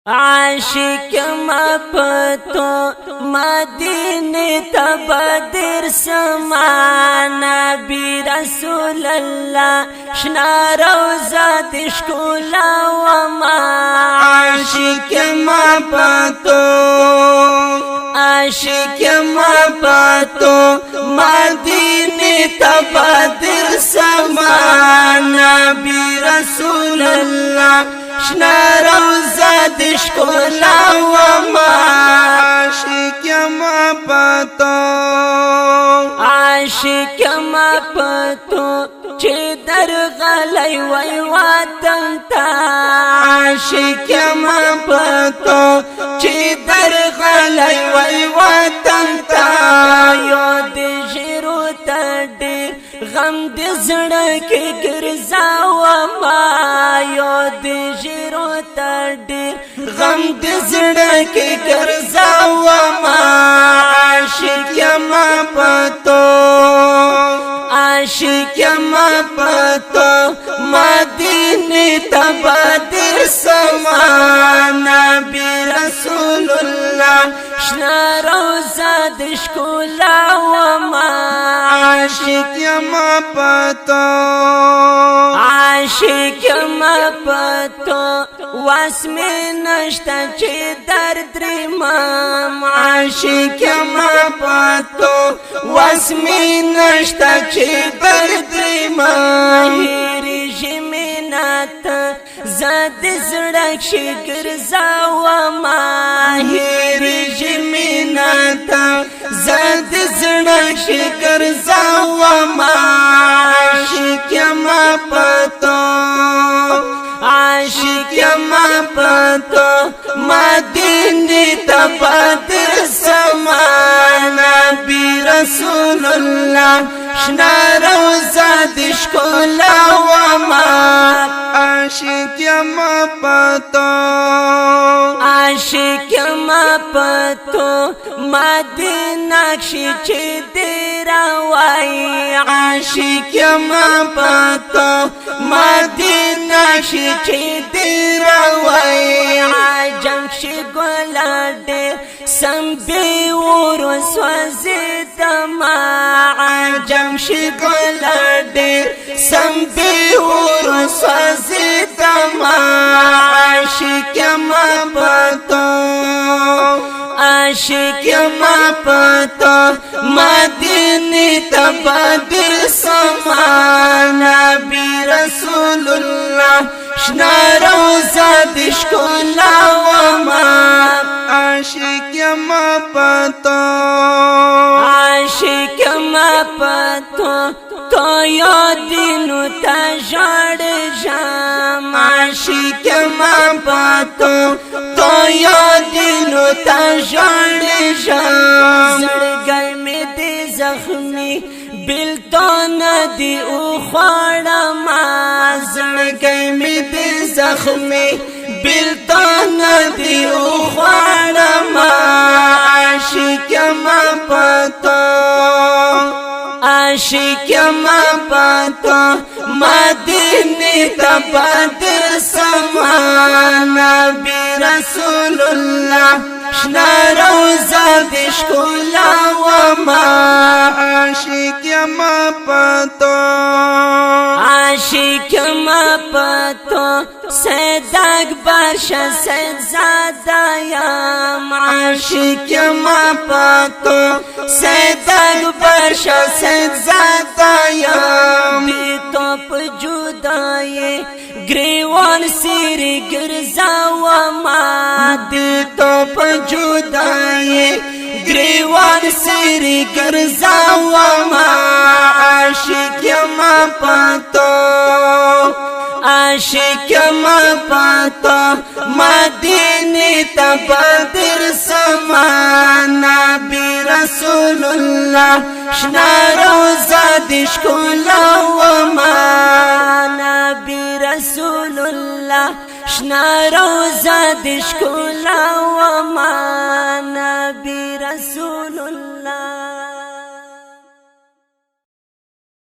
عاشق ما پتو مدینه تبدر سما نبی رسول الله شنا روزه دشکولا وما عاشق ما پتو عاشق ما پتو مدینه تبدر سما نبی رسول الله شنا روزه دشکولا وما عاشق ما پتو عاشق ما پتو چه در غلی وی وطن تا عاشق ما پتو چه در غلی وی وطن تا یاد شیرو تڑی غم دی زړه کې ګرځاوما یاد شیرو تڑی غم دی زړه کې ګرځاوما عاشق ما پتو عاشق ما پتو مدینه تبدر سما نبی رسول الله شنا روزه دشکولا وما عاشق ما پتو عاشق ما پتو واسمه نشتا چه درد ریمام عاشق ما پتو واسمه نشتا چه درد ریمام هیری جمینات زد زړه شکر زاوما هیری جمینات زد زړه شکر زاوما عاشق ما پتو عاشق ما پتو مدینه تبدر سما نبی رسول الله شنا روزه دشکولا وما عاشق ما پتو عاشق ما پتو مدینه چې دیرا وای عاشق ما پتو مدینه چې دیرا وای عجم شي ګلاډه سم به ور سوځي دما عجم شي ګلاډه سم به ور سوځي دما عاشق ما پتو عاشق ما پتو مدینه تبدر سما نبی رسول الله شنا روزه دشکولا وما عاشق ما پتو عاشق ما پتو تو یادینو تا جړ جام عاشق ما پتو تو یادینو تا جړ جام زړګی می دې زخمی بلتون دی او خوړم زړګی می دې زخمی بلتون دی او خوړم عاشق ما پتو عاشق ما پتو مدینه تبدر سما نبی رسول الله شنا روزه دشکولا وما عاشق ما پتو عاشق ما پتو سید اکبر شه سید زاده یم عاشق ما پتو سید اکبر شه سید زاده یم بی تو په جدای گریوان سیری ګرځاوما دی تو په جدای گریوان سیری ګرځاوما عاشق ما پتو عاشق ما پتو مدینه تبدر سما نبی رسول الله شنا روزه دشکولا وما نبی رسول الله شنا روزه دشکولا وما